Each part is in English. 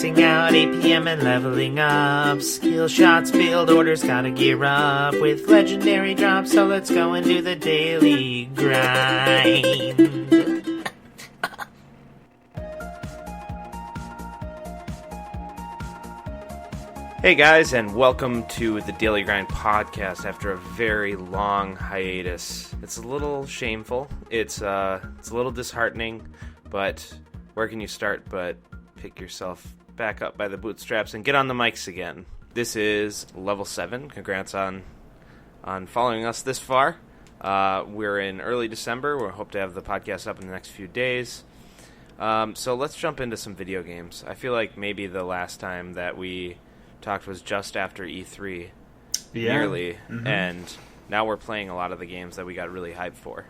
maxing out 8 p.m. and leveling up. Skill shots, build orders, gotta gear up with legendary drops. So let's go and do the daily grind. Hey guys, and welcome to the Daily Grind podcast after a very long hiatus. It's a little shameful, it's a little disheartening, but where can you start but pick yourself back up by the bootstraps and get on the mics again. This is level 7. Congrats on following us this far. We're in early December. We hope to have the podcast up in the next few days. So let's jump into some video games. I feel like maybe the last time that we talked was just after E3, nearly, and now we're playing a lot of the games that we got really hyped for.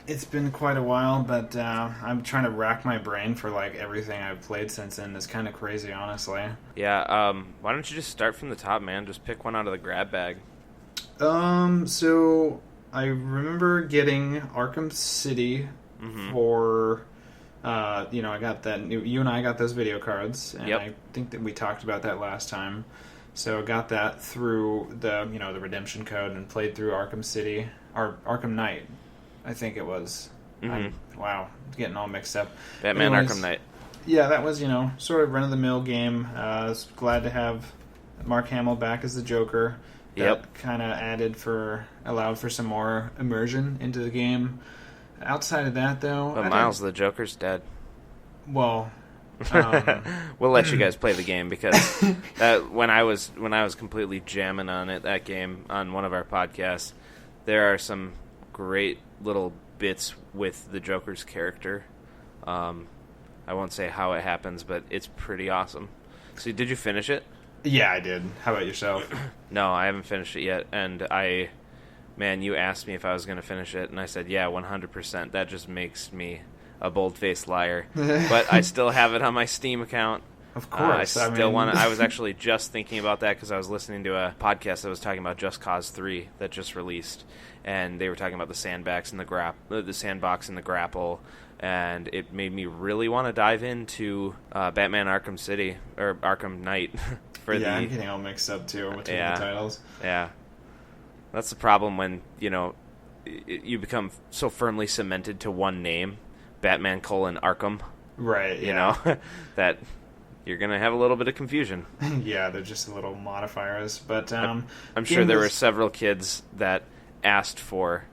It's been quite a while, but I'm trying to rack my brain for like everything I've played since then. It's kind of crazy, honestly. Yeah, why don't you just start from the top, man? Just pick one out of the grab bag. So I remember getting Arkham City for. I got that. You and I got those video cards, and I think that we talked about that last time. So I got that through the redemption code and played through Arkham City or Arkham Knight, I think it was. Wow, getting all mixed up. Batman Arkham Knight. Yeah, that was sort of run of the mill game. I was glad to have Mark Hamill back as the Joker. That kind of allowed for some more immersion into the game. Outside of that, though... But Miles the Joker's dead. Well... we'll let you guys play the game, because when I was completely jamming on that game on one of our podcasts, there are some great little bits with the Joker's character. I won't say how it happens, but it's pretty awesome. So did you finish it? Yeah, I did. How about yourself? No, I haven't finished it yet, and Man, you asked me if I was going to finish it, and I said, yeah, 100%. That just makes me a bold-faced liar. But I still have it on my Steam account. Of course. I was actually just thinking about that because I was listening to a podcast that was talking about Just Cause 3 that just released, and they were talking about the sandbox and the grapple, and it made me really want to dive into Batman Arkham City, or Arkham Knight. I'm getting all mixed up, too, between the titles. Yeah. That's the problem when, you become so firmly cemented to one name, Batman : Arkham. Right, yeah. That you're going to have a little bit of confusion. Yeah, they're just little modifiers. But I'm sure there were several kids that asked for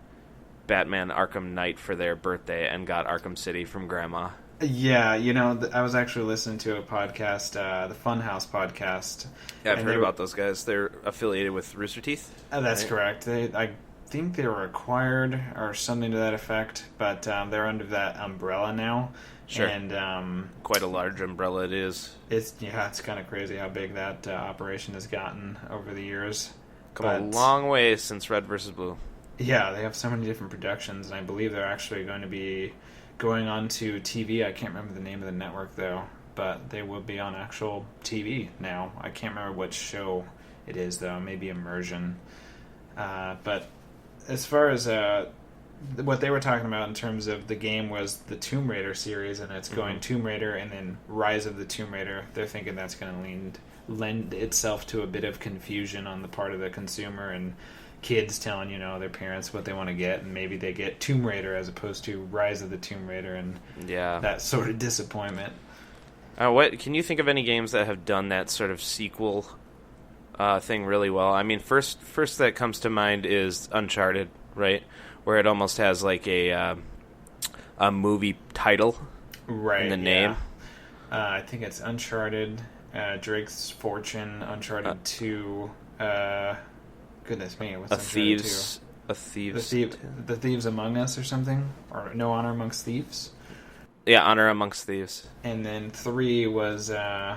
Batman Arkham Knight for their birthday and got Arkham City from Grandma. Yeah, I was actually listening to a podcast, the Funhouse podcast. Yeah, I've heard about those guys. They're affiliated with Rooster Teeth. That's correct. I think they were acquired or something to that effect, but they're under that umbrella now. Sure. And quite a large umbrella it is. It's kind of crazy how big that operation has gotten over the years. Come a long way since Red vs. Blue. Yeah, they have so many different productions, and I believe they're actually going to be going on to TV. I can't remember the name of the network, though, but they will be on actual TV now. I can't remember what show it is, though. Maybe Immersion. But as far as what they were talking about in terms of the game was the Tomb Raider series, and it's going Tomb Raider and then Rise of the Tomb Raider. They're thinking that's going to lend itself to a bit of confusion on the part of the consumer, and kids telling their parents what they want to get, and maybe they get Tomb Raider as opposed to Rise of the Tomb Raider, and that sort of disappointment. What can you think of any games that have done that sort of sequel thing really well? I mean, first that comes to mind is Uncharted, right, where it almost has like a movie title in the name. I think it's Uncharted, Drake's Fortune, Uncharted 2. Goodness me, what's The Thieves Among Us or something? Or No Honor Amongst Thieves? Yeah, Honor Amongst Thieves. And then 3 was, oh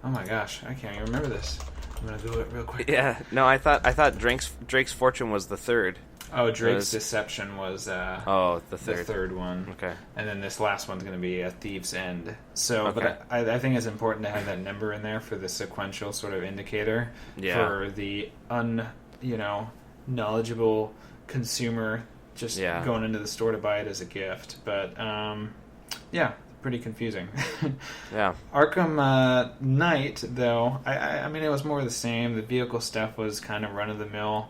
my gosh, I can't even remember this. I'm going to do it real quick. Yeah, no, I thought Drake's Fortune was the third. Oh, Drake's Deception was the third one. Okay. And then this last one's going to be a Thief's End. So, but I think it's important to have that number in there for the sequential sort of indicator for the knowledgeable consumer just going into the store to buy it as a gift. But pretty confusing. Yeah. Arkham Knight, though, I mean, it was more of the same. The vehicle stuff was kind of run-of-the-mill.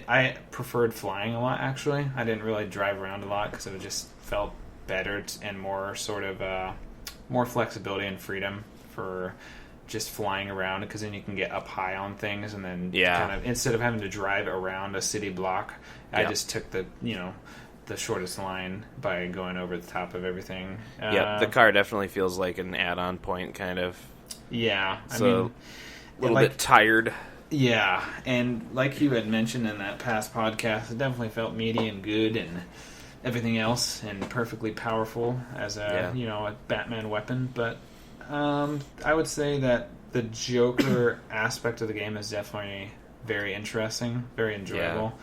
I preferred flying a lot, actually. I didn't really drive around a lot because it just felt better and more sort of more flexibility and freedom for just flying around, because then you can get up high on things and then kind of, instead of having to drive around a city block, I just took the shortest line by going over the top of everything. Yeah, the car definitely feels like an add-on point, kind of. Yeah, I mean, a little bit tired. Yeah, and like you had mentioned in that past podcast, it definitely felt meaty and good and everything else, and perfectly powerful as a Batman weapon. But I would say that the Joker aspect of the game is definitely very interesting, very enjoyable.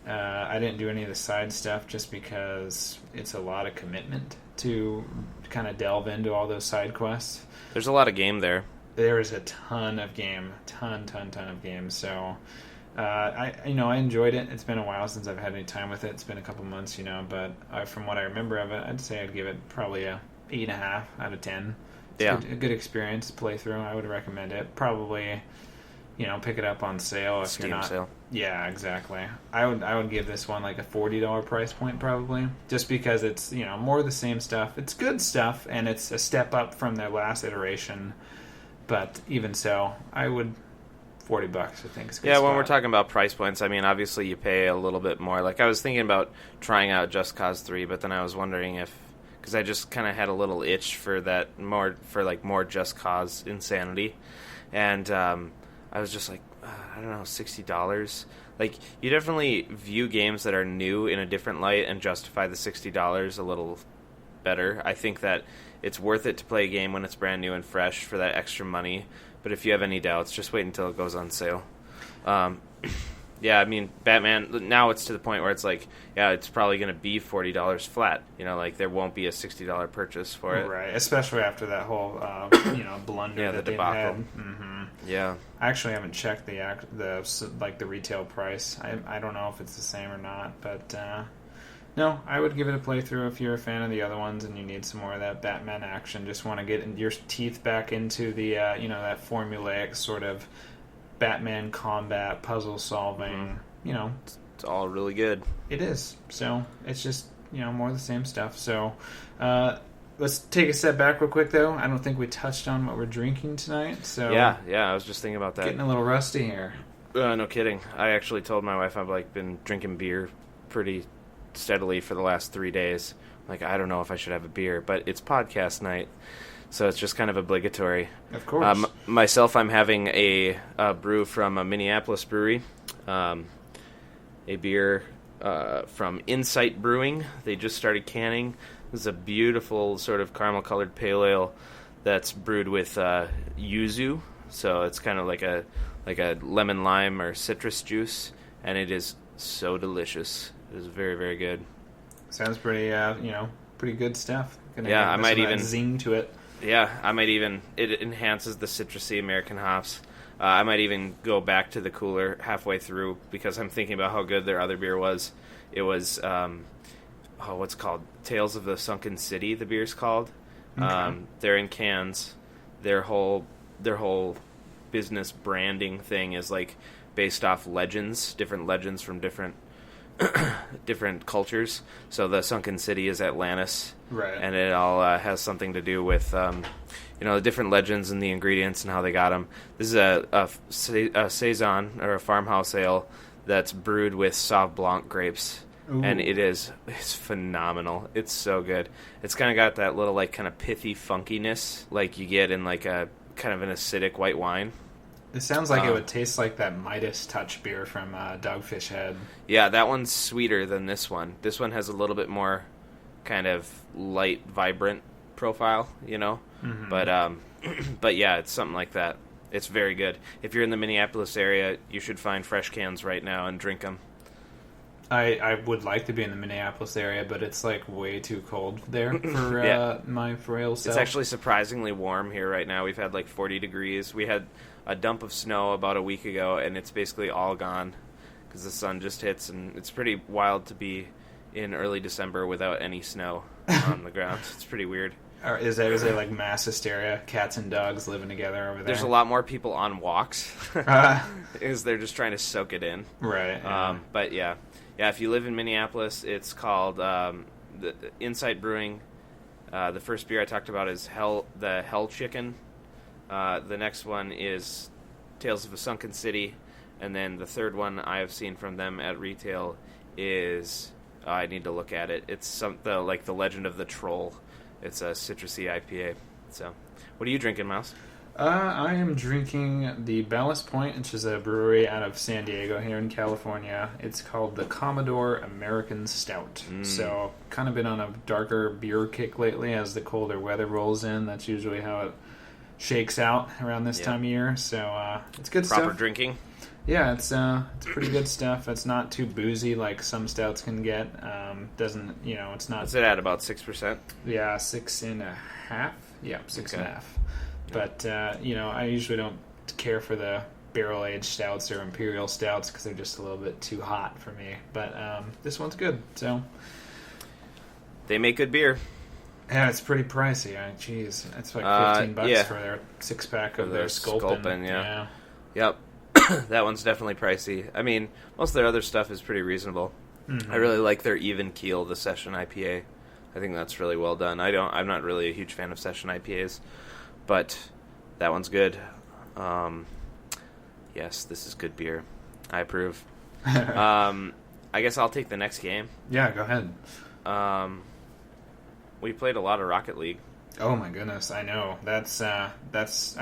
I didn't do any of the side stuff just because it's a lot of commitment to kind of delve into all those side quests. There's a lot of game there. There is a ton of game, ton of game. So I enjoyed it. It's been a while since I've had any time with it. It's been a couple months, but from what I remember of it, I'd say I'd give it probably a 8.5 out of 10. It's a good experience to play through. I would recommend it. Probably, pick it up on sale if Steam you're not. Sale. Yeah, exactly. I would give this one like a $40 price point probably, just because it's more of the same stuff. It's good stuff, and it's a step up from their last iteration. But even so, I would $40. I think is a good spot. When we're talking about price points, I mean, obviously you pay a little bit more. Like, I was thinking about trying out Just Cause 3, but then I was wondering because I just kind of had a little itch for that more Just Cause insanity, and I was just like, I don't know, $60. Like, you definitely view games that are new in a different light and justify the $60 a little better. I think that it's worth it to play a game when it's brand new and fresh for that extra money. But if you have any doubts, just wait until it goes on sale. I mean, Batman, now it's to the point where it's like, it's probably going to be $40 flat. There won't be a $60 purchase for it. Right, especially after that whole, blunder that the debacle. they've had. Mm-hmm. Yeah. I actually haven't checked the retail price. I don't know if it's the same or not, but no, I would give it a playthrough if you're a fan of the other ones and you need some more of that Batman action. Just want to get your teeth back into the that formulaic sort of Batman combat, puzzle solving. Mm-hmm. It's all really good. It is. So it's just more of the same stuff. So let's take a step back real quick, though. I don't think we touched on what we're drinking tonight. So yeah, I was just thinking about that. Getting a little rusty here. No kidding. I actually told my wife I've been drinking beer pretty steadily for the last 3 days. I don't know if I should have a beer, but it's podcast night, so it's just kind of obligatory. Of course. Myself, I'm having a brew from a Minneapolis brewery, a beer from Insight Brewing. They just started canning. This is a beautiful sort of caramel-colored pale ale that's brewed with yuzu, so it's kind of like a lemon lime or citrus juice, and it is so delicious. It is very, very good. Sounds pretty, pretty good stuff. I might even zing to it. Yeah, I might even. It enhances the citrusy American hops. I might even go back to the cooler halfway through because I'm thinking about how good their other beer was. It was, what's it called? Tales of the Sunken City. The beer's called. Okay. They're in cans. Their whole business branding thing is based off legends, different legends from different cultures. So the Sunken City is Atlantis, right? And it all has something to do with the different legends and the ingredients and how they got them. This is a saison or a farmhouse ale that's brewed with Sauv Blanc grapes. Ooh. And it's phenomenal. It's so good. It's kind of got that little kind of pithy funkiness like you get in a kind of an acidic white wine. It sounds like it would taste like that Midas Touch beer from Dogfish Head. Yeah, that one's sweeter than this one. This one has a little bit more kind of light, vibrant profile, Mm-hmm. But yeah, it's something like that. It's very good. If you're in the Minneapolis area, you should find fresh cans right now and drink them. I would like to be in the Minneapolis area, but it's way too cold there for my frail self. It's actually surprisingly warm here right now. We've had 40 degrees. We had a dump of snow about a week ago, and it's basically all gone because the sun just hits, and it's pretty wild to be in early December without any snow on the ground. It's pretty weird. Or is there like mass hysteria? Cats and dogs living together over there? There's a lot more people on walks. Is they're just trying to soak it in. Right. Yeah. But yeah. If you live in Minneapolis, it's called the Insight Brewing. The first beer I talked about is the Hell Chicken. The next one is Tales of a Sunken City, and then the third one I have seen from them at retail is I need to look at it. It's like the Legend of the Troll. It's a citrusy IPA. So, what are you drinking, Mouse? I am drinking the Ballast Point, which is a brewery out of San Diego here in California. It's called the Commodore American Stout. So, kind of been on a darker beer kick lately as the colder weather rolls in. That's usually how it shakes out around this time of year. So, it's good stuff. Proper drinking. Yeah, it's pretty good stuff. It's not too boozy like some stouts can get. It's not. Is it at about 6%? Yeah, 6.5. Yeah, 6.5. But, I usually don't care for the barrel-aged stouts or imperial stouts because they're just a little bit too hot for me. But this one's good, so... They make good beer. Yeah, it's pretty pricey. Jeez, it's like $15 for their six-pack of their Sculpin. Yeah. Yep. That one's definitely pricey. I mean, most of their other stuff is pretty reasonable. Mm-hmm. I really like their Even Keel, the Session IPA. I think that's really well done. I'm not really a huge fan of Session IPAs. But that one's good. Yes, this is good beer. I approve. I guess I'll take the next game. Yeah, go ahead. We played a lot of Rocket League. Oh my goodness, I know. That's I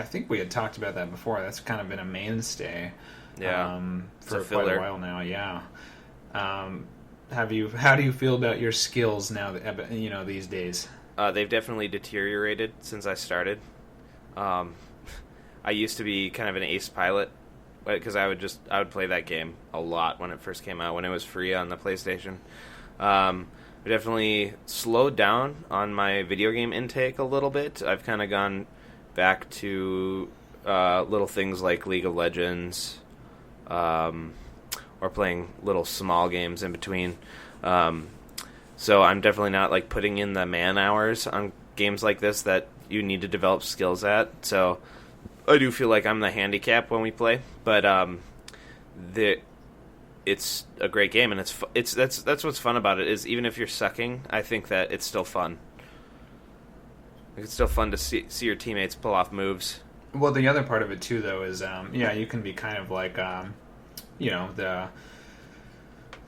think we had talked about that before. That's kind of been a mainstay. Yeah. For quite a while now. Yeah. How do you feel about your skills now? These days. They've definitely deteriorated since I started. I used to be kind of an ace pilot because I would play that game a lot when it first came out, when it was free on the PlayStation. I definitely slowed down on my video game intake a little bit. I've kind of gone back to little things like League of Legends, or playing little small games in between. So I'm definitely not like putting in the man hours on games like this that you need to develop skills at. So I do feel like I'm the handicap when we play, but it's a great game, and that's what's fun about it. Is even if you're sucking, I think that it's still fun. It's still fun to see your teammates pull off moves. Well, the other part of it too, though, is you can be kind of like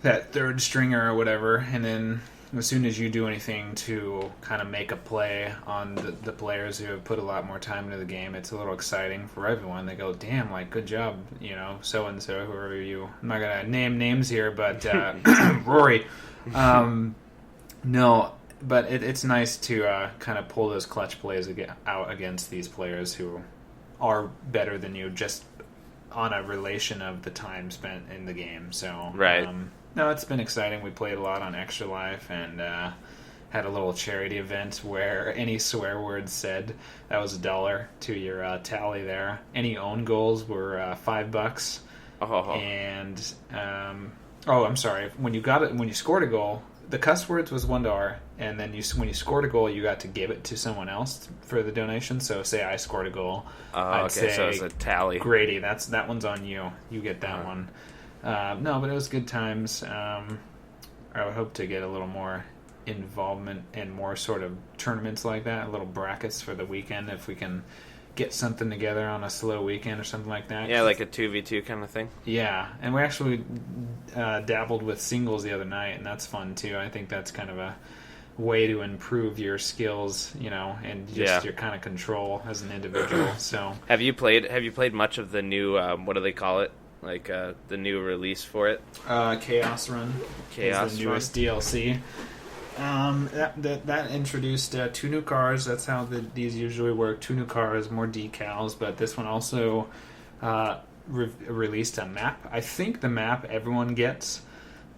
that third stringer or whatever, and then as soon as you do anything to kind of make a play on the players who have put a lot more time into the game, it's a little exciting for everyone. They go, damn, like, good job, so-and-so, whoever you... I'm not going to name names here, but Rory. No, but it's nice to kind of pull those clutch plays out against these players who are better than you just on a relation of the time spent in the game. So, right. No, it's been exciting. We played a lot on Extra Life and had a little charity event where any swear word said, that was $1 to your tally there. Any own goals were $5. Oh. And I'm sorry. When you scored a goal, the cuss words was $1, and then when you scored a goal, you got to give it to someone else for the donation. So, say I scored a goal, I'd say, so it's a tally. Grady, that one's on you. You get that one. No, but it was good times. I would hope to get a little more involvement in more sort of tournaments like that, little brackets for the weekend, if we can get something together on a slow weekend or something like that. Yeah, like a 2v2 kind of thing. Yeah, and we actually dabbled with singles the other night, and that's fun too. I think that's kind of a way to improve your skills, and just your kind of control as an individual. So, have you played much of the new what do they call it? Like the new release for it? Chaos Run. Chaos is the newest Run. DLC. That introduced 2 new cars. That's how these usually work. 2 new cars, more decals, but this one also released a map. I think the map everyone gets,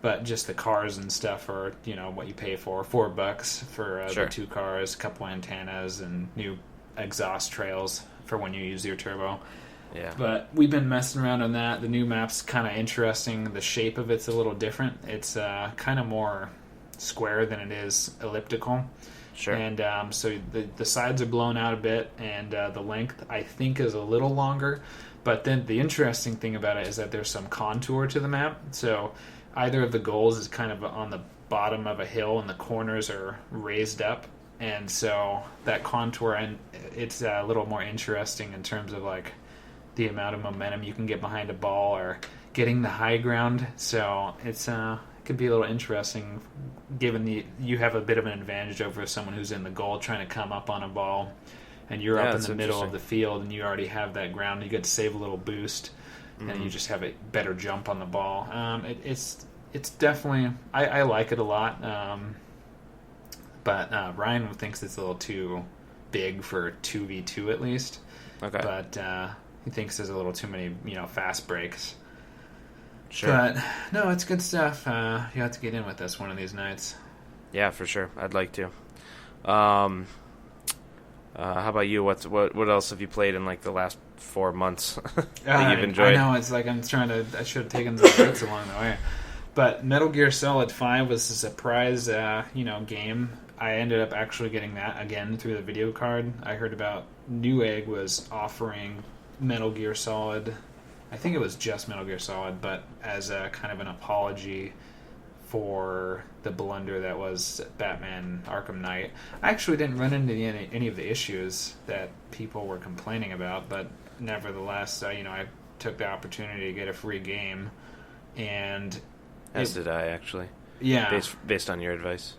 but just the cars and stuff are what you pay for. $4 for sure. The 2 cars, a couple antennas, and new exhaust trails for when you use your turbo. Yeah. But we've been messing around on that. The new map's kind of interesting. The shape of it's a little different. It's kind of more square than it is elliptical. Sure. And so the sides are blown out a bit, and the length, I think, is a little longer. But then the interesting thing about it is that there's some contour to the map. So either of the goals is kind of on the bottom of a hill, and the corners are raised up. And so that contour, and it's a little more interesting in terms of like the amount of momentum you can get behind a ball or getting the high ground. So it's it could be a little interesting, given you have a bit of an advantage over someone who's in the goal trying to come up on a ball, and you're up in the middle of the field and you already have that ground. You get to save a little boost, and you just have a better jump on the ball. It's definitely, I like it a lot, but Ryan thinks it's a little too big for 2v2 at least. Okay. But he thinks there's a little too many, fast breaks. Sure. But no, it's good stuff. You have to get in with this one of these nights. Yeah, for sure. I'd like to. How about you? What else have you played in like the last 4 months that you've enjoyed? I know, it's like I should have taken some breaks along the way. But Metal Gear Solid 5 was a surprise, game. I ended up actually getting that again through the video card. I heard about Newegg was offering Metal Gear Solid. I think it was just Metal Gear Solid, but as a kind of an apology for the blunder that was Batman Arkham Knight. I actually didn't run into any of the issues that people were complaining about, but nevertheless, I took the opportunity to get a free game, and as did I, actually. Yeah, based on your advice.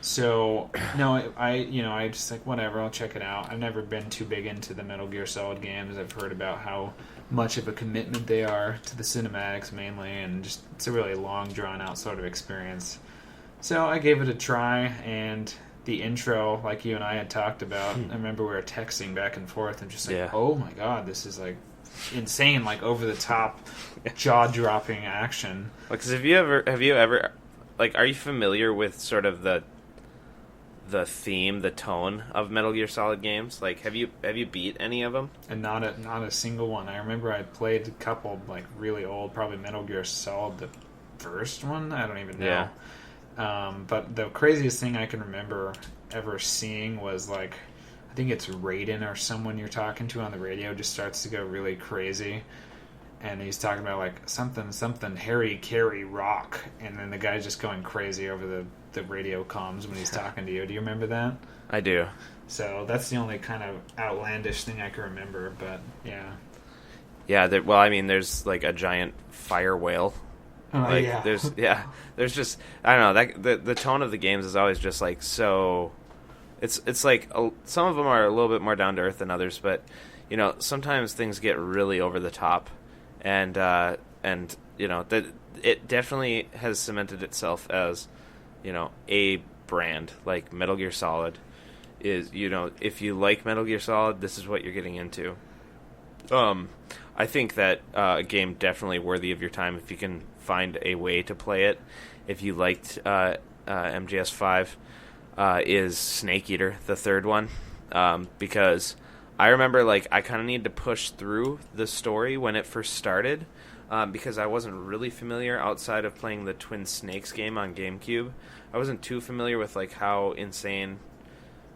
So no, I just like whatever. I'll check it out. I've never been too big into the Metal Gear Solid games. I've heard about how much of a commitment they are to the cinematics mainly, and just it's a really long, drawn out sort of experience. So I gave it a try, and the intro, like you and I had talked about, I remember we were texting back and forth, and just like, oh my god, this is like insane, like over the top, jaw dropping action. Because have you ever, like, are you familiar with sort of the theme, the tone of Metal Gear Solid games? Like, have you beat any of them? And not a single one. I remember I played a couple like really old, probably Metal Gear Solid, the first one. I don't even know. Yeah. But the craziest thing I can remember ever seeing was like, I think it's Raiden or someone you're talking to on the radio just starts to go really crazy. And he's talking about like something Harry Carey rock, and then the guy's just going crazy over the radio comms when he's talking to you. Do you remember that? I do. So that's the only kind of outlandish thing I can remember, but yeah. Yeah, there's like a giant fire whale. Like, yeah. There's just, I don't know, that the tone of the games is always just like so. It's like some of them are a little bit more down to earth than others, but sometimes things get really over the top. And that it definitely has cemented itself as, a brand. Like Metal Gear Solid is, if you like Metal Gear Solid, this is what you're getting into. I think that a game definitely worthy of your time if you can find a way to play it. If you liked MGS5, is Snake Eater, the third one, because I remember, like, I kind of needed to push through the story when it first started, because I wasn't really familiar outside of playing the Twin Snakes game on GameCube. I wasn't too familiar with, like, how insane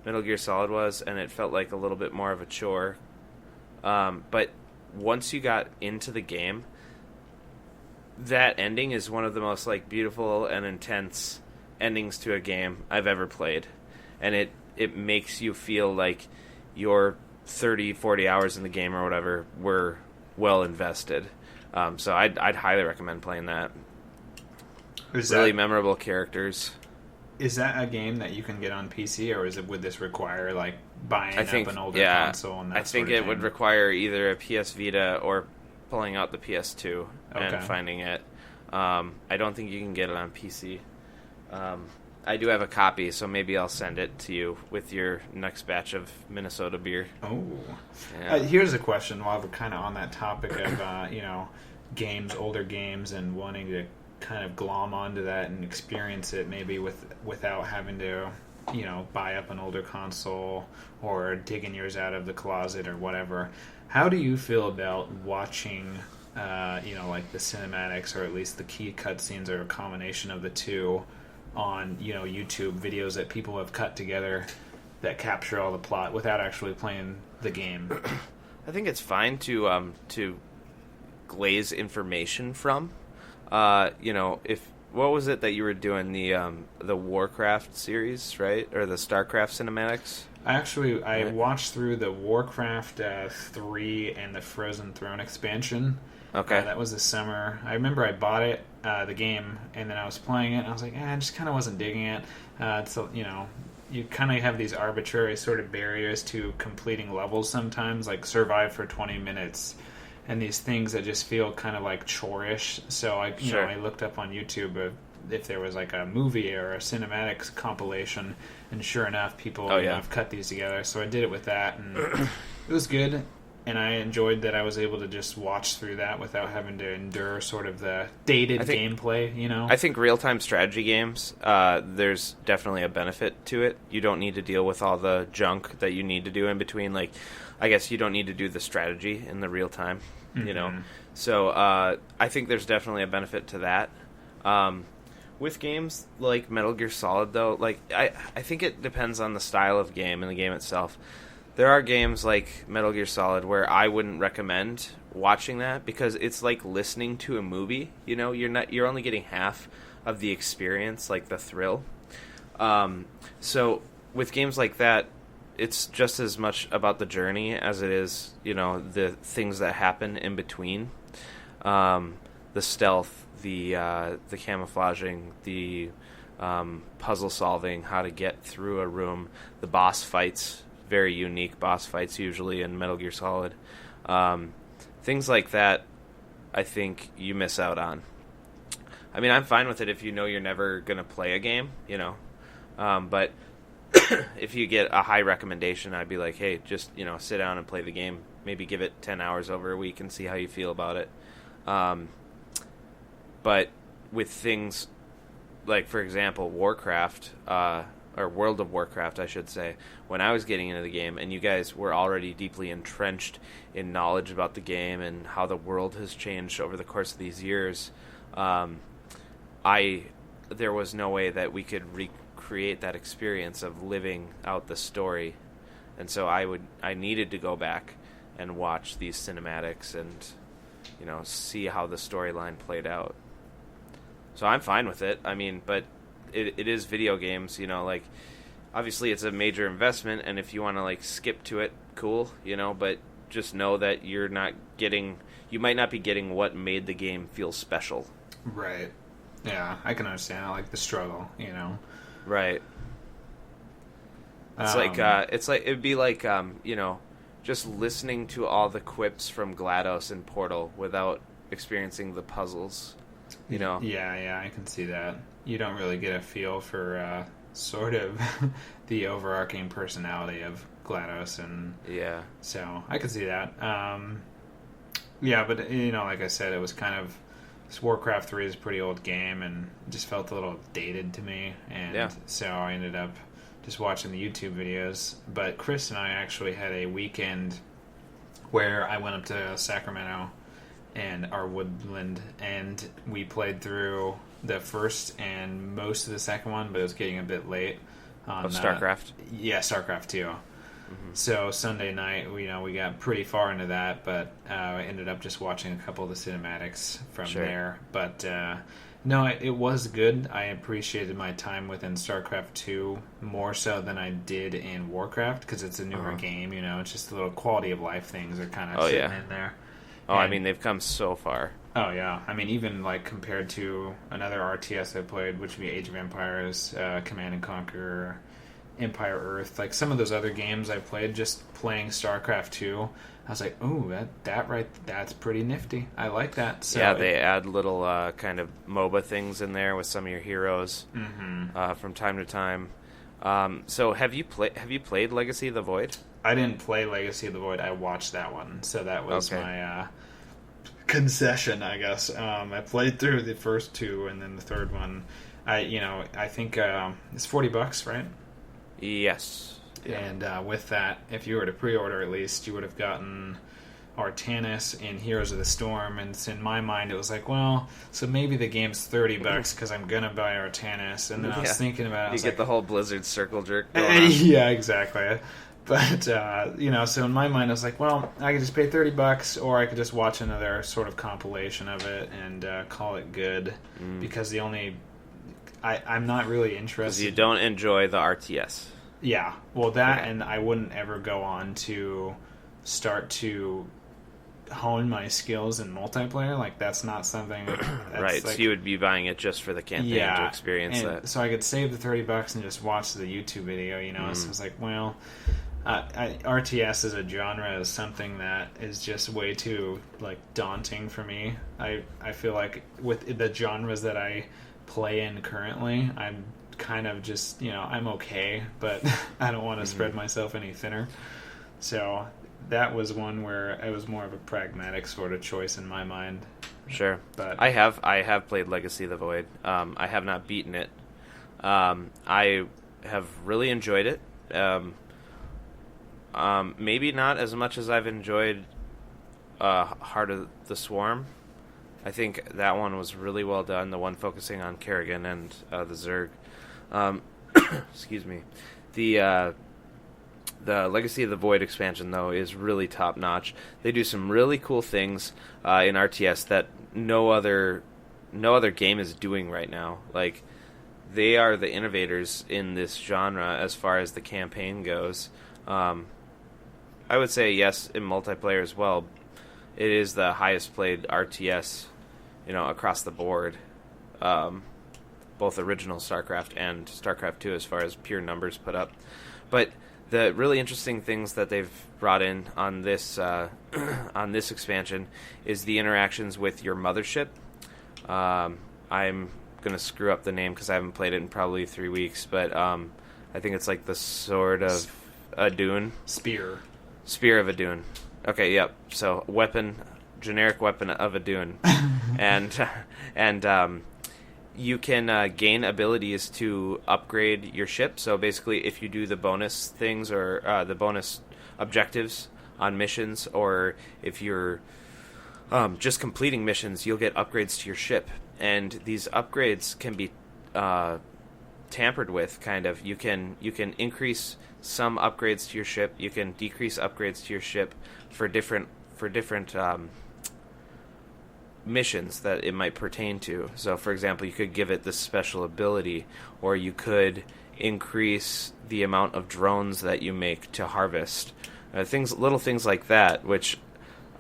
Metal Gear Solid was, and it felt like a little bit more of a chore. But once you got into the game, that ending is one of the most, like, beautiful and intense endings to a game I've ever played. And it makes you feel like your 30, 40 hours in the game or whatever were well invested. So I'd highly recommend playing that. Really memorable characters. Is that a game that you can get on PC, or would this require like buying up an older console? And that I think it would require either a PS Vita or pulling out the PS2 and finding it. I don't think you can get it on PC. I do have a copy, so maybe I'll send it to you with your next batch of Minnesota beer. Oh. Yeah. Here's a question while we're kind of on that topic of, games, older games, and wanting to kind of glom onto that and experience it maybe without having to, buy up an older console or digging yours out of the closet or whatever. How do you feel about watching, like the cinematics, or at least the key cutscenes, or a combination of the two, on YouTube videos that people have cut together that capture all the plot without actually playing the game. I think it's fine to glaze information from. If what was it that you were doing, the Warcraft series, right, or the StarCraft cinematics? I watched through the Warcraft 3 and the Frozen Throne expansion. Okay. That was this summer. I remember I bought it, the game, and then I was playing it, and I was like, I just kind of wasn't digging it. So, you kind of have these arbitrary sort of barriers to completing levels sometimes, like survive for 20 minutes, and these things that just feel kind of like chore-ish. So I looked up on YouTube if there was like a movie or a cinematics compilation, and sure enough, people have cut these together. So I did it with that, and it was good. And I enjoyed that I was able to just watch through that without having to endure sort of the dated gameplay, I think real-time strategy games, there's definitely a benefit to it. You don't need to deal with all the junk that you need to do in between. Like, I guess you don't need to do the strategy in the real time, So I think there's definitely a benefit to that. With games like Metal Gear Solid, though, like I think it depends on the style of game and the game itself. There are games like Metal Gear Solid where I wouldn't recommend watching that because it's like listening to a movie. You're only getting half of the experience, like the thrill. So with games like that, it's just as much about the journey as it is, the things that happen in between. The stealth, the camouflaging, the puzzle solving, how to get through a room, the boss fights. Very unique boss fights usually in Metal Gear Solid. Things like that, I think you miss out on. I mean, I'm fine with it if you know you're never going to play a game, but if you get a high recommendation, I'd be like, hey, just, sit down and play the game. Maybe give it 10 hours over a week and see how you feel about it. But with things like, for example, Warcraft, or World of Warcraft, I should say, when I was getting into the game, and you guys were already deeply entrenched in knowledge about the game and how the world has changed over the course of these years, there was no way that we could recreate that experience of living out the story, and so I needed to go back and watch these cinematics and, see how the storyline played out. So I'm fine with it. I mean, but it is video games, like, obviously it's a major investment, and if you want to, like, skip to it, cool, but just know that you might not be getting what made the game feel special. Right. Yeah, I can understand. I like the struggle, Right. It's like it'd be like, just listening to all the quips from GLaDOS and Portal without experiencing the puzzles, Yeah, I can see that. You don't really get a feel for sort of the overarching personality of GLaDOS, and so I could see that. But like I said, it was kind of, Warcraft 3 is a pretty old game, and it just felt a little dated to me, and so I ended up just watching the YouTube videos. But Chris and I actually had a weekend where I went up to Sacramento and our Woodland, and we played through the first and most of the second one, but it was getting a bit late. Of StarCraft? StarCraft 2. Mm-hmm. So Sunday night, we got pretty far into that, but I ended up just watching a couple of the cinematics from there. But no, it was good. I appreciated my time within StarCraft 2 more so than I did in Warcraft, because it's a newer game, it's just the little quality of life things are kind of sitting in there. I mean, they've come so far. Oh, yeah. I mean, even, like, compared to another RTS I played, which would be Age of Empires, Command & Conquer, Empire Earth, like, some of those other games I played, just playing StarCraft 2, I was like, ooh, that's pretty nifty. I like that. So they add little kind of MOBA things in there with some of your heroes from time to time. So have you played Legacy of the Void? I didn't play Legacy of the Void. I watched that one, so that was my concession, I guess. I played through the first two, and then the third one, I think it's $40, right? Yes. Yeah. And with that, if you were to pre-order, at least you would have gotten Artanis in Heroes of the Storm, and in my mind it was like, well, so maybe the game's $30 because I'm gonna buy Artanis, and then I was thinking about it. You get the whole Blizzard circle jerk going on. Yeah, exactly. But so in my mind I was like, well, I could just pay $30, or I could just watch another sort of compilation of it and call it good, because I'm not really interested. You don't enjoy the RTS. Yeah, well, that, and I wouldn't ever go on to start to hone my skills in multiplayer. Like, that's not something that's right, like, so you would be buying it just for the campaign to experience that. So I could save the $30 and just watch the YouTube video, So it's like, well, RTS as a genre is something that is just way too, like, daunting for me. I feel like with the genres that I play in currently, I'm kind of just, I'm okay, but I don't want to spread myself any thinner. So that was one where it was more of a pragmatic sort of choice in my mind. Sure. But I have played Legacy of the Void. I have not beaten it. I have really enjoyed it. Maybe not as much as I've enjoyed Heart of the Swarm. I think that one was really well done, the one focusing on Kerrigan and the Zerg. Excuse me. The Legacy of the Void expansion, though, is really top-notch. They do some really cool things in RTS that no other game is doing right now. Like, they are the innovators in this genre as far as the campaign goes. I would say, yes, in multiplayer as well. It is the highest played RTS, across the board. Both original StarCraft and StarCraft 2 as far as pure numbers put up. But the really interesting things that they've brought in on this on this expansion is the interactions with your mothership. I'm going to screw up the name because I haven't played it in probably 3 weeks, but I think it's like the Sword of Adun. Spear of Adun. Okay, yep. So generic weapon of Adun. and you can gain abilities to upgrade your ship. So basically, if you do the bonus things or the bonus objectives on missions, or if you're just completing missions, you'll get upgrades to your ship. And these upgrades can be tampered with, kind of. You can increase some upgrades to your ship. You can decrease upgrades to your ship for different missions that it might pertain to. So, for example, you could give it this special ability, or you could increase the amount of drones that you make to harvest. Little things like that, which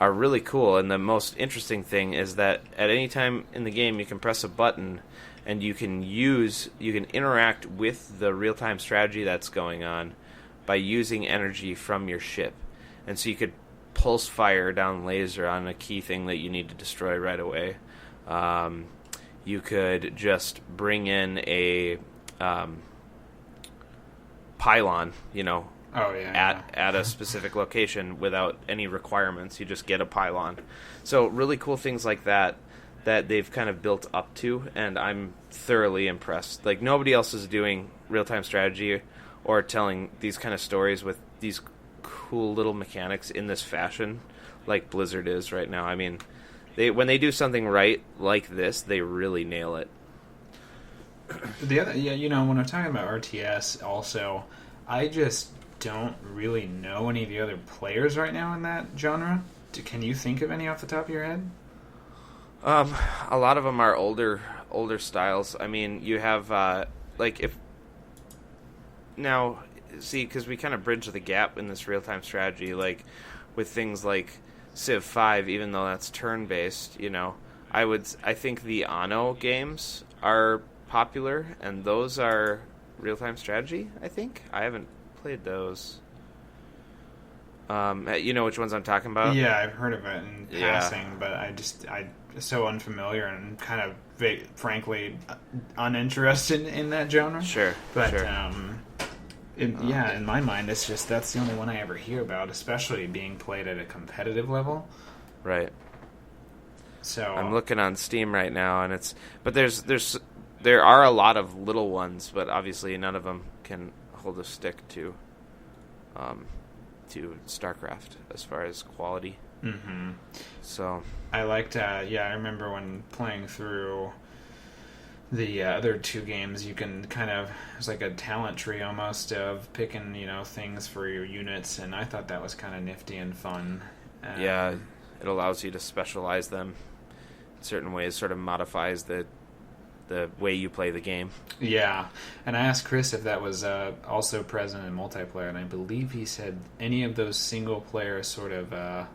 are really cool. And the most interesting thing is that at any time in the game, you can press a button and you can interact with the real-time strategy that's going on by using energy from your ship. And so you could pulse fire down laser on a key thing that you need to destroy right away. You could just bring in a pylon, at a specific location without any requirements. You just get a pylon. So really cool things like that they've kind of built up to, and I'm thoroughly impressed. Like, nobody else is doing real-time strategy or telling these kind of stories with these cool little mechanics in this fashion like Blizzard is right now. I mean, when they do something right like this, they really nail it. The other, when I'm talking about RTS, also, I just don't really know any of the other players right now in that genre. Can you think of any off the top of your head? A lot of them are older styles. I mean, you have because we kind of bridge the gap in this real-time strategy, like with things like Civ 5, even though that's turn-based. I think the Anno games are popular, and those are real-time strategy. I think I haven't played those. You know which ones I'm talking about? Yeah, I've heard of it in passing, but I'm so unfamiliar and kind of, frankly, uninterested in that genre. Sure, but sure. In my mind, it's just that's the only one I ever hear about, especially being played at a competitive level. Right. So I'm looking on Steam right now, and there are a lot of little ones, but obviously none of them can hold a stick to StarCraft as far as quality. Mm-hmm. So I liked, I remember when playing through the other two games, you can kind of, it's like a talent tree almost of picking, things for your units, and I thought that was kind of nifty and fun. yeah, it allows you to specialize them in certain ways, sort of modifies the way you play the game. Yeah, and I asked Chris if that was also present in multiplayer, and I believe he said any of those single player sort of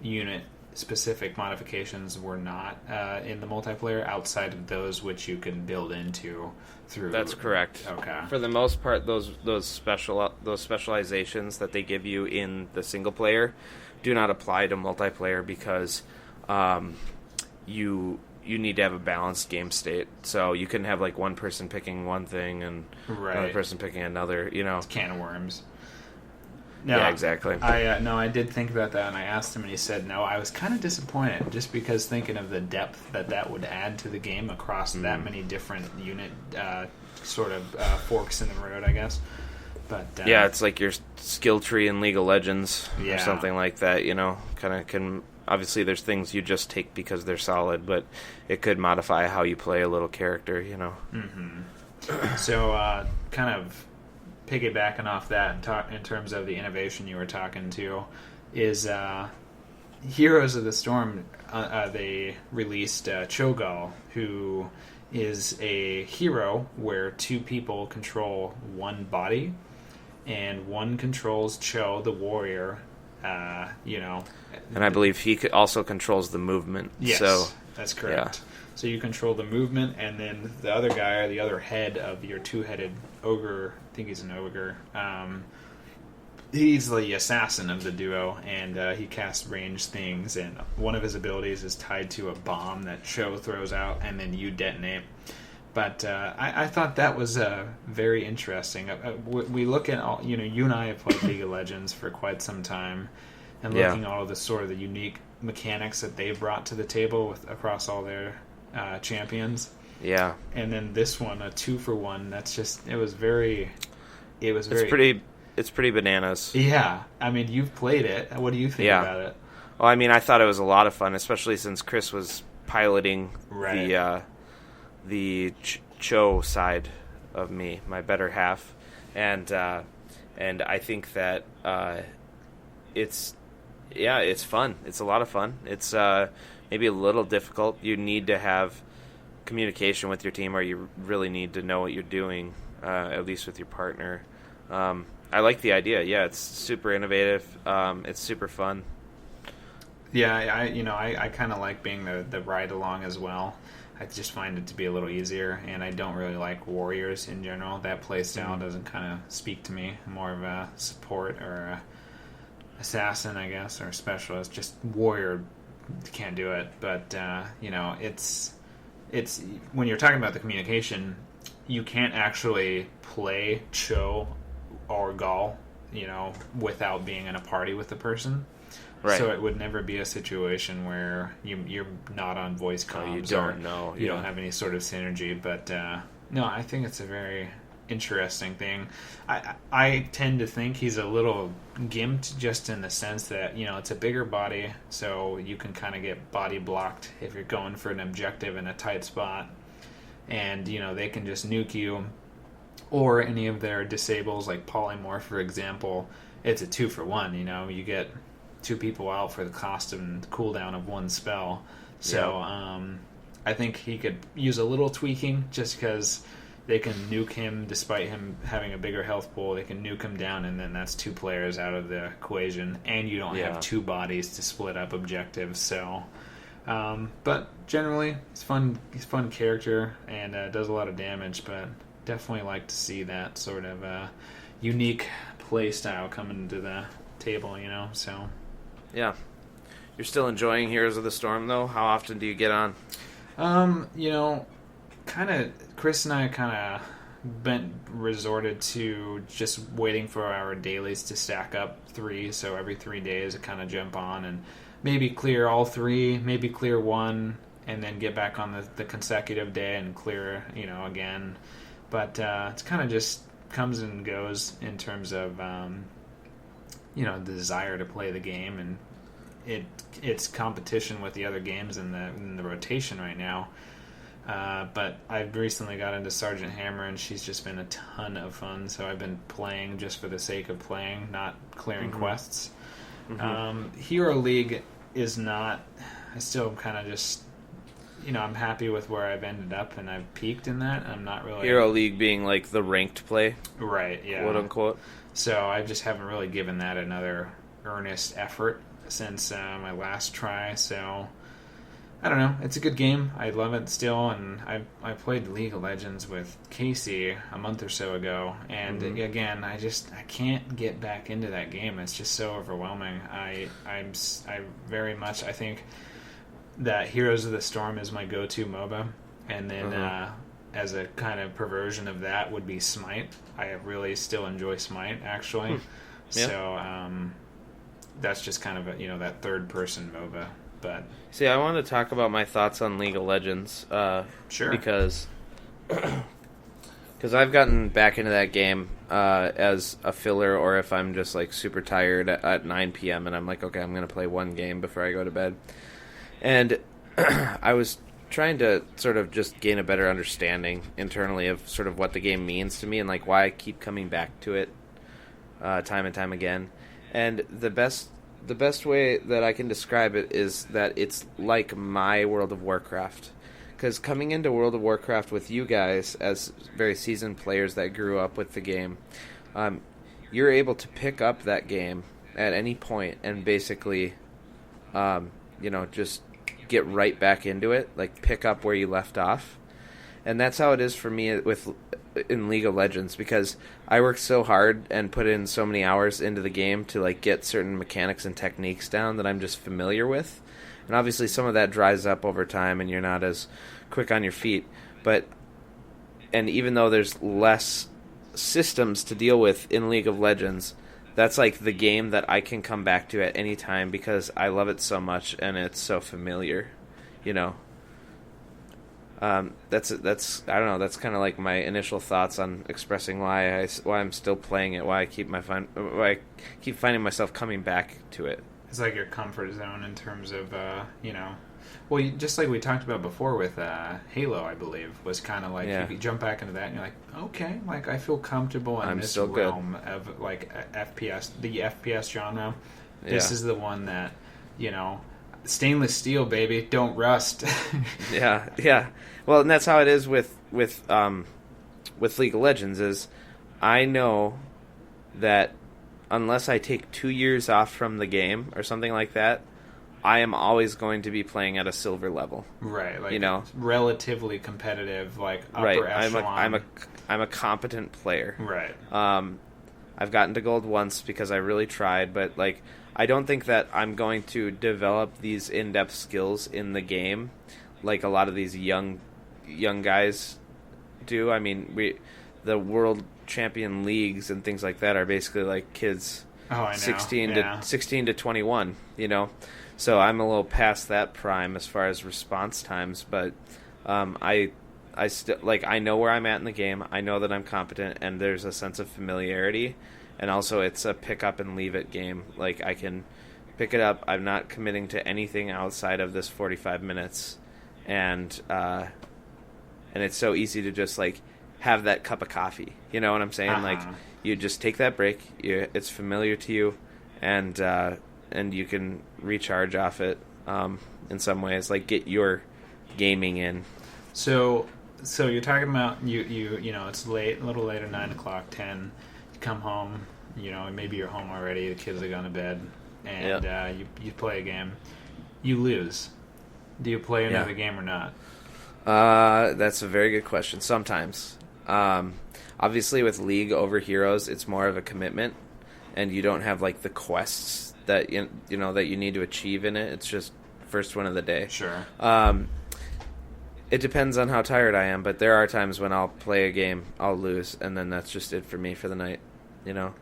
unit specific modifications were not in the multiplayer outside of those which you can build into through. That's correct. Okay. For the most part, those specializations that they give you in the single player do not apply to multiplayer because you need to have a balanced game state. So you can have like one person picking one thing and another person picking another. It's a can of worms. No, yeah, exactly. I did think about that, and I asked him, and he said no. I was kind of disappointed, just because thinking of the depth that would add to the game across that many different unit forks in the road, I guess. But yeah, it's like your skill tree in League of Legends or something like that. Kind of can. Obviously, there's things you just take because they're solid, but it could modify how you play a little character. Mm-hmm. So, kind of piggybacking off that in terms of the innovation you were talking to, is Heroes of the Storm. They released Cho'Gall, who is a hero where two people control one body, and one controls Cho, the warrior. And I believe he also controls the movement. Yes, so, that's correct. Yeah. So you control the movement, and then the other guy, or the other head of your two-headed ogre, I think he's an ogre, he's the assassin of the duo, and he casts ranged things, and one of his abilities is tied to a bomb that Cho throws out, and then you detonate. But I thought that was very interesting. We look at all, you and I have played League of Legends for quite some time, and looking at all of the sort of the unique mechanics that they've brought to the table across all their champions. Yeah. And then this one, a 2-for-1. That's just it's pretty bananas. Yeah. I mean, you've played it. What do you think about it? Well, I mean, I thought it was a lot of fun, especially since Chris was piloting the Cho side of me, my better half, and I think that it's fun. It's a lot of fun. It's maybe a little difficult. You need to have communication with your team, or you really need to know what you're doing, at least with your partner. I like the idea. Yeah, it's super innovative. It's super fun. Yeah, I kind of like being the ride along as well. I just find it to be a little easier, and I don't really like warriors in general. That playstyle doesn't kind of speak to me. I'm more of a support or a assassin, I guess, or a specialist. Just warrior, can't do it. But it's when you're talking about the communication, you can't actually play Cho or Gall, without being in a party with the person. Right. So it would never be a situation where you're not on voice comms. You don't know. You don't have any sort of synergy. But no, I think it's a very interesting thing. I tend to think he's a little gimped, just in the sense that it's a bigger body, so you can kind of get body blocked if you're going for an objective in a tight spot, and they can just nuke you, or any of their disables like Polymorph, for example. It's a 2-for-1. You get two people out for the cost and cooldown of one spell. So I think he could use a little tweaking, just because they can nuke him despite him having a bigger health pool. They can nuke him down, and then that's two players out of the equation, and you don't have two bodies to split up objectives. So, but generally, he's fun. He's a fun character, and does a lot of damage. But definitely like to see that sort of unique play style coming to the table. So. Yeah. You're still enjoying Heroes of the Storm, though? How often do you get on? Chris and I kind of resorted to just waiting for our dailies to stack up 3, so every 3 days I kind of jump on and maybe clear all 3, maybe clear 1, and then get back on the consecutive day and clear, again. But it's kind of just comes and goes in terms of, the desire to play the game, and it's competition with the other games in the rotation right now. But I've recently got into Sergeant Hammer, and she's just been a ton of fun. So I've been playing just for the sake of playing, not clearing quests. Hero League is not. I still kind of just, I'm happy with where I've ended up, and I've peaked in that. I'm not really Hero League being like the ranked play, right, yeah, quote unquote. So I just haven't really given that another earnest effort since my last try. So I don't know. It's a good game. I love it still, and I played League of Legends with Casey a month or so ago, and again, I can't get back into that game. It's just so overwhelming. I very much, I think that Heroes of the Storm is my go-to MOBA, and then as a kind of perversion of that would be Smite. I really still enjoy Smite, actually. Yeah. So that's just kind of that third-person MOBA. But see, I want to talk about my thoughts on League of Legends. Sure. Because I've gotten back into that game as a filler, or if I'm just like super tired at 9 p.m. and I'm like, okay, I'm going to play one game before I go to bed. And I was trying to sort of just gain a better understanding internally of sort of what the game means to me and like why I keep coming back to it time and time again. And the best way that I can describe it is that it's like my World of Warcraft. Because coming into World of Warcraft with you guys as very seasoned players that grew up with the game, you're able to pick up that game at any point and basically, just get right back into it, like pick up where you left off. And that's how it is for me in League of Legends, because I worked so hard and put in so many hours into the game to like get certain mechanics and techniques down that I'm just familiar with. And obviously some of that dries up over time and you're not as quick on your feet. And even though there's less systems to deal with in League of Legends, that's like the game that I can come back to at any time because I love it so much and it's so familiar, That's I don't know. That's kind of like my initial thoughts on expressing why I'm still playing it. Why I keep finding myself coming back to it. It's like your comfort zone in terms of well, just like we talked about before with Halo, I believe, was kind of like you jump back into that and you're like, okay, like I feel comfortable in this realm of like FPS, the FPS genre. This is the one that stainless steel, baby, don't rust. yeah. Well, and that's how it is with League of Legends. Is I know that unless I take 2 years off from the game or something like that, I am always going to be playing at a silver level. Right, like relatively competitive, like upper echelon. I'm a competent player. Right. I've gotten to gold once because I really tried, but like I don't think that I'm going to develop these in-depth skills in the game like a lot of these young guys do. I mean, the world champion leagues and things like that are basically like kids 16 to 21, So I'm a little past that prime as far as response times, but I still I know where I'm at in the game. I know that I'm competent, and there's a sense of familiarity, and also it's a pick up and leave it game. Like I can pick it up. I'm not committing to anything outside of this 45 minutes, and it's so easy to just like have that cup of coffee. You know what I'm saying? Like you just take that break. It's familiar to you, and you can recharge off it in some ways. Like get your gaming in. So you're talking about you it's late, a little later, 9 o'clock, 10. You come home, maybe you're home already. The kids are gone to bed, and you play a game. You lose. Do you play another game or not? That's a very good question. Sometimes, obviously, with League over Heroes, it's more of a commitment, and you don't have like the quests that that you need to achieve in it. It's just first one of the day. Sure. It depends on how tired I am, but there are times when I'll play a game, I'll lose, and then that's just it for me for the night, and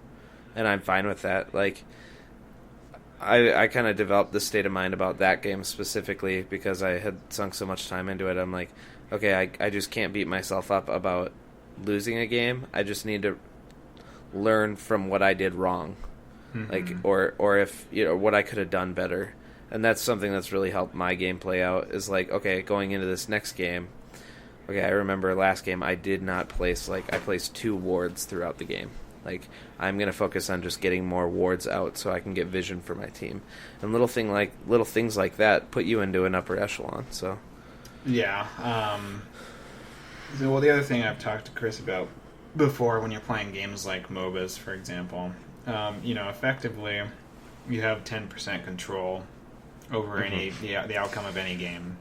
I'm fine with that. Like, I kind of developed this state of mind about that game specifically because I had sunk so much time into it. I'm like, okay, I just can't beat myself up about losing a game. I just need to learn from what I did wrong, like, or if what I could have done better. And that's something that's really helped my game play out, is like, okay, going into this next game, okay, I remember last game I did not place, like, I placed 2 wards throughout the game. Like, I'm going to focus on just getting more wards out so I can get vision for my team. And little things like that put you into an upper echelon, so. Yeah. Well, the other thing I've talked to Chris about before, when you're playing games like MOBAs, for example, effectively you have 10% control over the outcome of any game.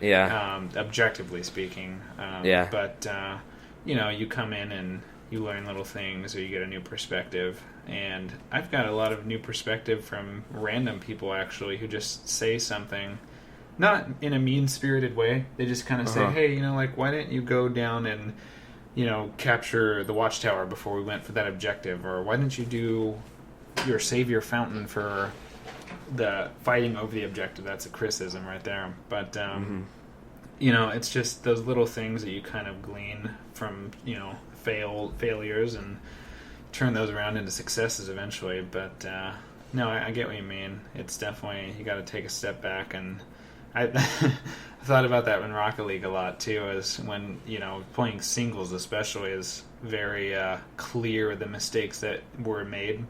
Yeah. Objectively speaking. Yeah. But, you come in and you learn little things, or you get a new perspective. And I've got a lot of new perspective from random people, actually, who just say something, not in a mean-spirited way. They just kind of say, hey, why didn't you go down and, capture the watchtower before we went for that objective? Or why didn't you do your savior fountain for the fighting over the objective? That's a criticism right there. But, it's just those little things that you kind of glean from, failures and turn those around into successes eventually. But, no, I get what you mean. It's definitely, you got to take a step back. And I thought about that in Rocket League a lot, too, is when, playing singles especially is very clear the mistakes that were made.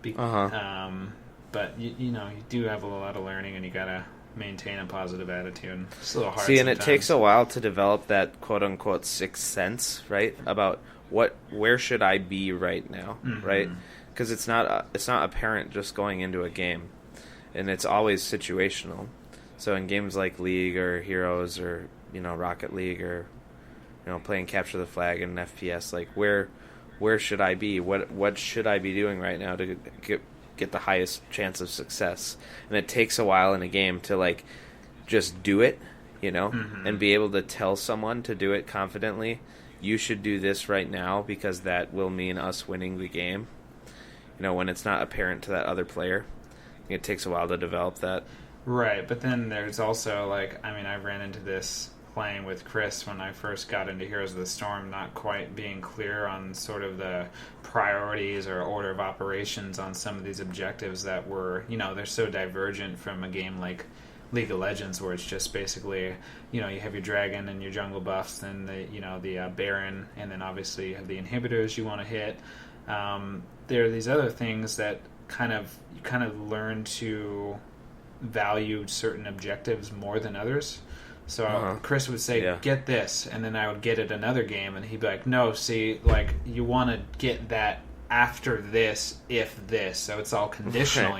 But, you do have a lot of learning, and you got to maintain a positive attitude. It's a little hard See, and sometimes. it takes a while to develop that quote-unquote sixth sense, right? About where should I be right now, right? Because it's not apparent just going into a game, and it's always situational. So in games like League or Heroes or Rocket League or playing Capture the Flag and FPS, like where should I be? What should I be doing right now to get the highest chance of success? And it takes a while in a game to like just do it, and be able to tell someone to do it confidently. You should do this right now because that will mean us winning the game. When it's not apparent to that other player, it takes a while to develop that. Right, but then there's also I ran into this playing with Chris when I first got into Heroes of the Storm, not quite being clear on sort of the priorities or order of operations on some of these objectives that were, they're so divergent from a game like League of Legends, where it's just basically, you have your dragon and your jungle buffs, and the Baron, and then obviously you have the inhibitors you want to hit. There are these other things that you kind of learn to value certain objectives more than others. So Chris would say, get this, and then I would get it another game, and he'd be like, no, see, you want to get that after this, if this. So it's all conditional,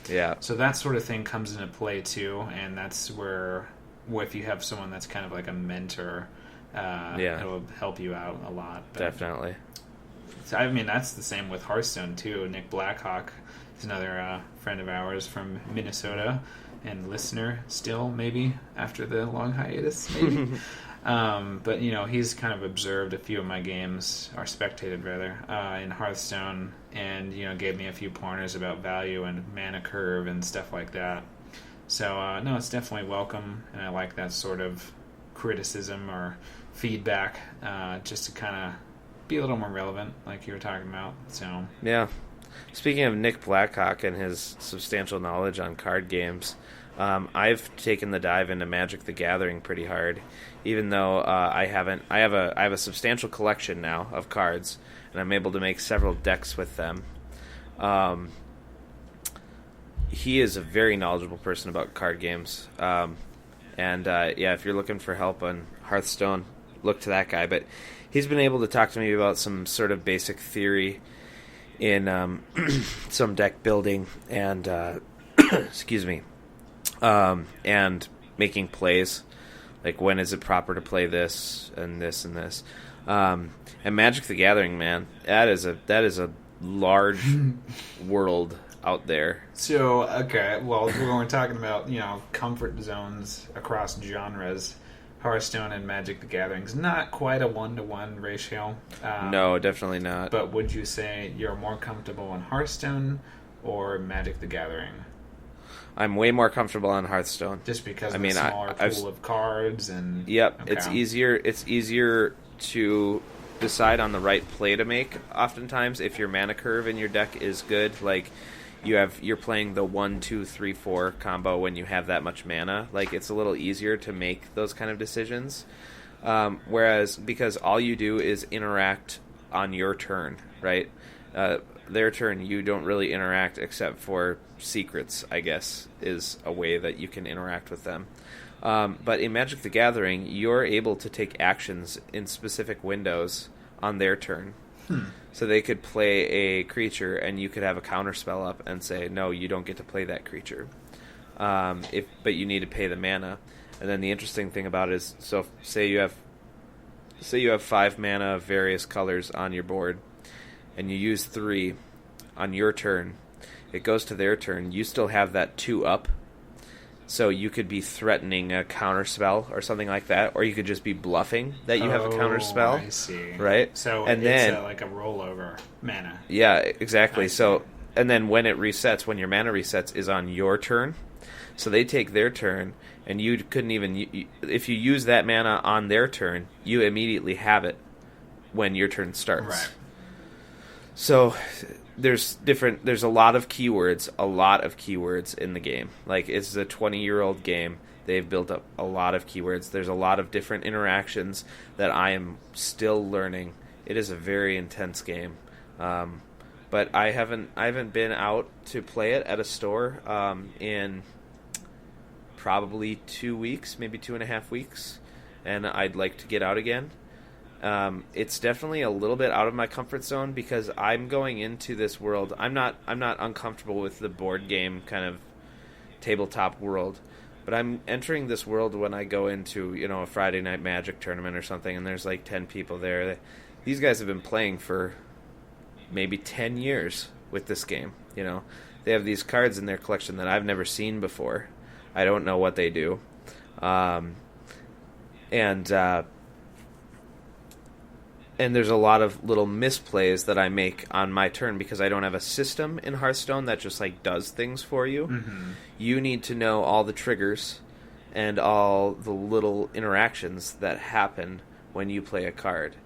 Yeah. So that sort of thing comes into play, too, and that's where if you have someone that's kind of like a mentor, it'll help you out a lot. But, Definitely. so, that's the same with Hearthstone, too. Nick Blackhawk is another friend of ours from Minnesota, and listener still, maybe, after the long hiatus, maybe. But, he's kind of observed a few of my games, or spectated, rather, in Hearthstone, and, gave me a few pointers about value and mana curve and stuff like that. So, no, it's definitely welcome, and I like that sort of criticism or feedback, just to kind of be a little more relevant, like you were talking about. So yeah. Speaking of Nick Blackhawk and his substantial knowledge on card games, I've taken the dive into Magic the Gathering pretty hard, even though I haven't. I have a substantial collection now of cards, and I'm able to make several decks with them. He is a very knowledgeable person about card games, if you're looking for help on Hearthstone, look to that guy. But he's been able to talk to me about some sort of basic theory in some deck building and excuse me, and making plays, like when is it proper to play this and this and this. And Magic the Gathering, man, that is a large world out there. So, okay, well, when we're talking about, comfort zones across genres, Hearthstone and Magic the Gathering is not quite a 1-to-1 ratio. No, definitely not. But would you say you're more comfortable in Hearthstone or Magic the Gathering? I'm way more comfortable on Hearthstone. Just because of the smaller pool of cards and... Yep, okay. It's easier to decide on the right play to make, oftentimes, if your mana curve in your deck is good. Like, you're playing the 1, 2, 3, 4 combo when you have that much mana. Like, it's a little easier to make those kind of decisions. Whereas, because all you do is interact on your turn, right? Their turn, you don't really interact except for secrets, I guess, is a way that you can interact with them. But in Magic the Gathering, you're able to take actions in specific windows on their turn. So they could play a creature, and you could have a counter spell up and say, no, you don't get to play that creature. But you need to pay the mana. And then the interesting thing about it is, so say you have 5 mana of various colors on your board, and you use 3 on your turn. It goes to their turn. You still have that 2 up, so you could be threatening a counter spell or something like that, or you could just be bluffing that you have a counter spell. I see. Right? So and it's then, like a rollover mana. Yeah, exactly. So, and then when it resets, when your mana resets, is on your turn. So they take their turn, and you couldn't even... If you use that mana on their turn, you immediately have it when your turn starts. Right. So there's a lot of keywords in the game. Like, it's a 20-year-old game. They've built up a lot of keywords. There's a lot of different interactions that I am still learning. It is a very intense game. But I haven't been out to play it at a store in probably 2 weeks, maybe 2.5 weeks, and I'd like to get out again. It's definitely a little bit out of my comfort zone because I'm going into this world. I'm not uncomfortable with the board game kind of tabletop world, but I'm entering this world when I go into, a Friday Night Magic tournament or something, and there's like 10 people there. These guys have been playing for maybe 10 years with this game. They have these cards in their collection that I've never seen before. I don't know what they do. And there's a lot of little misplays that I make on my turn because I don't have a system in Hearthstone that just like does things for you. Mm-hmm. You need to know all the triggers and all the little interactions that happen when you play a card.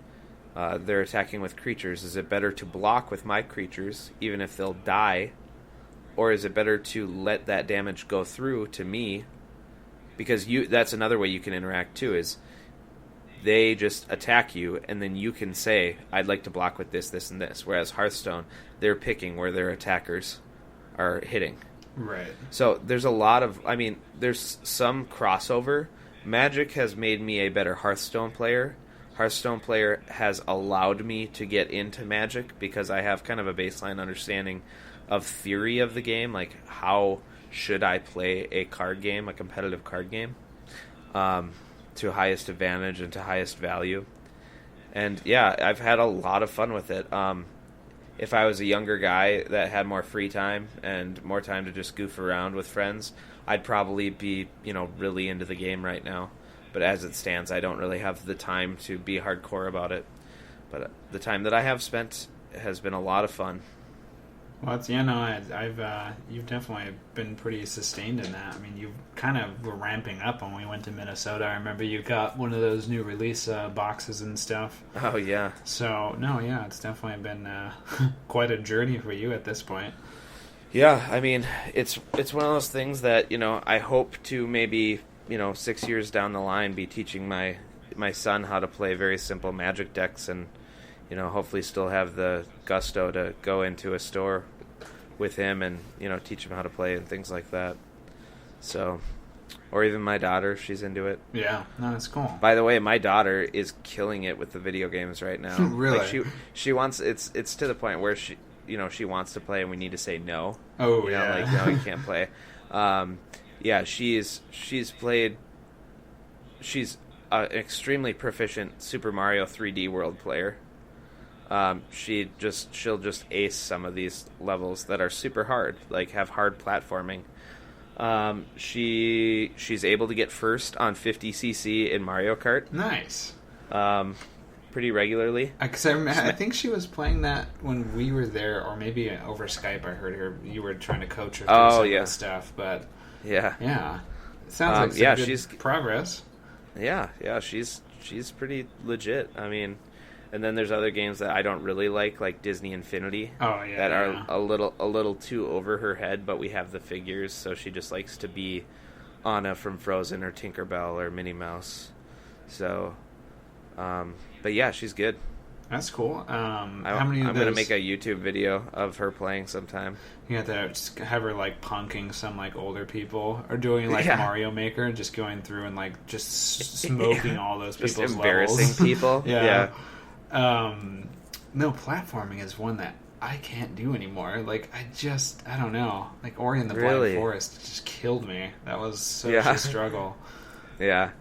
They're attacking with creatures. Is it better to block with my creatures, even if they'll die? Or is it better to let that damage go through to me? Because that's another way you can interact too, is they just attack you, and then you can say, I'd like to block with this, this, and this. Whereas Hearthstone, they're picking where their attackers are hitting. Right. So there's a lot of... there's some crossover. Magic has made me a better Hearthstone player. Hearthstone player has allowed me to get into Magic because I have kind of a baseline understanding of theory of the game, like how should I play a card game, a competitive card game, to highest advantage and to highest value. And yeah, I've had a lot of fun with it. If I was a younger guy that had more free time and more time to just goof around with friends, I'd probably be, really into the game right now. But as it stands, I don't really have the time to be hardcore about it. But the time that I have spent has been a lot of fun. Well, you've definitely been pretty sustained in that. I mean, you kind of were ramping up when we went to Minnesota. I remember you got one of those new release boxes and stuff. Oh, yeah. So, it's definitely been quite a journey for you at this point. Yeah, it's one of those things that, I hope to maybe, 6 years down the line be teaching my son how to play very simple Magic decks and, hopefully still have the gusto to go into a store with him and, teach him how to play and things like that. So, or even my daughter, she's into it. Yeah, no, that's cool. By the way, my daughter is killing it with the video games right now. Really? Like she wants, it's to the point where she wants to play and we need to say no. Oh, yeah. Like, no, you can't play. Yeah, she's an extremely proficient Super Mario 3D World player. She'll just ace some of these levels that are super hard, like have hard platforming. She's able to get first on 50cc in Mario Kart. Nice. Pretty regularly. Because I think she was playing that when we were there, or maybe over Skype. I heard her. You were trying to coach her through some of the stuff, but yeah, it sounds like some good progress. Yeah, she's pretty legit. And then there's other games that I don't really like Disney Infinity. Oh yeah, that yeah. are a little too over her head, but we have the figures, so she just likes to be Anna from Frozen or Tinkerbell or Minnie Mouse. So, but yeah, she's good. That's cool. How many of I'm those? gonna make a YouTube video of her playing sometime. You have to just have her like punking some like older people, or doing like Yeah. Mario Maker, just going through and like just smoking all those Just people's embarrassing levels. people. Yeah. No, platforming is one that I can't do anymore. Like I don't know. Like Ori and the Really? Blind Forest just killed me. That was such Yeah. a struggle. Yeah.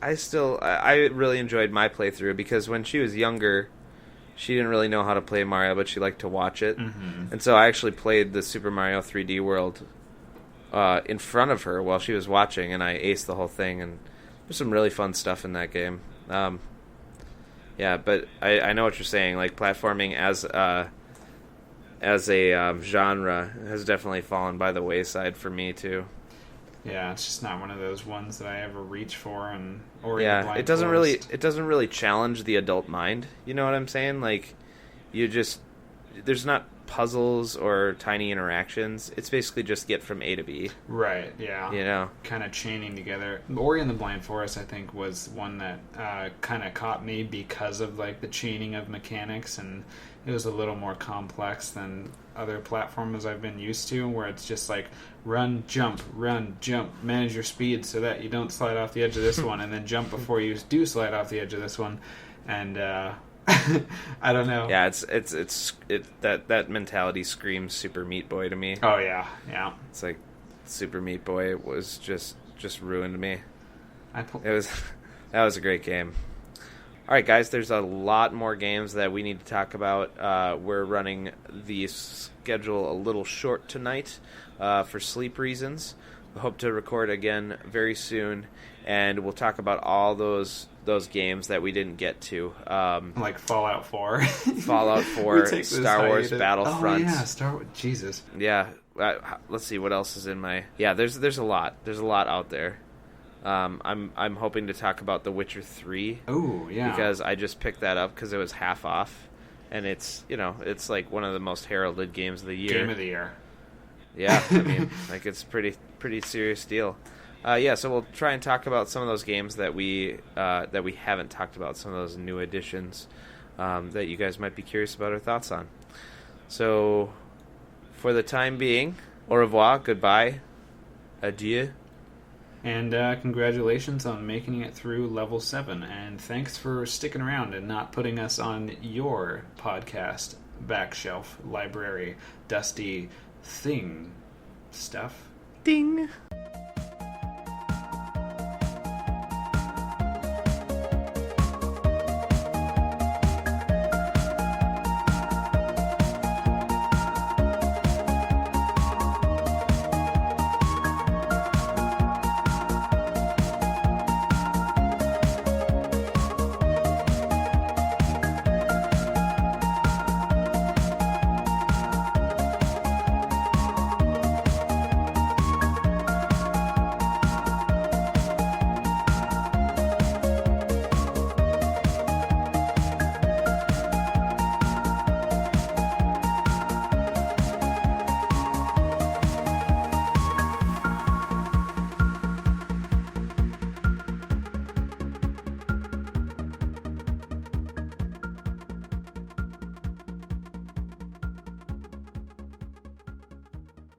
I really enjoyed my playthrough because when she was younger, she didn't really know how to play Mario, but she liked to watch it. Mm-hmm. And so I actually played the Super Mario 3D World in front of her while she was watching, and I aced the whole thing. And there's some really fun stuff in that game. Yeah, but I know what you're saying. Like platforming as a genre has definitely fallen by the wayside for me too. Yeah, it's just not one of those ones that I ever reach for. And Ori and the Yeah, Blind it doesn't Forest. really challenge the adult mind. You know what I'm saying? Like, there's not puzzles or tiny interactions. It's basically just get from A to B. Right. Yeah. You know? Kind of chaining together. Ori and the Blind Forest, I think, was one that kind of caught me because of like the chaining of mechanics, and it was a little more complex than other platformers I've been used to, where it's just like run, jump, manage your speed so that you don't slide off the edge of this one, and then jump before you do slide off the edge of this one, and I don't know. Yeah, that mentality screams Super Meat Boy to me. Oh yeah, yeah. It's like Super Meat Boy was just ruined me. That was a great game. All right, guys, there's a lot more games that we need to talk about. We're running the schedule a little short tonight for sleep reasons. We hope to record again very soon, and we'll talk about all those games that we didn't get to. Like Fallout 4. Fallout 4, Star Wars Battlefront. Oh yeah, Star Wars. Jesus. Yeah, let's see what else is in my. Yeah, there's a lot. There's a lot out there. I'm hoping to talk about The Witcher 3. Oh yeah. Because I just picked that up because it was half off, and it's like one of the most heralded games of the year. Game of the year. Yeah, I mean, like it's pretty serious deal. Yeah, so we'll try and talk about some of those games that we haven't talked about, some of those new additions that you guys might be curious about our thoughts on. So, for the time being, au revoir, goodbye, adieu. And congratulations on making it through level 7. And thanks for sticking around and not putting us on your podcast bookshelf, library, dusty thing stuff. Ding.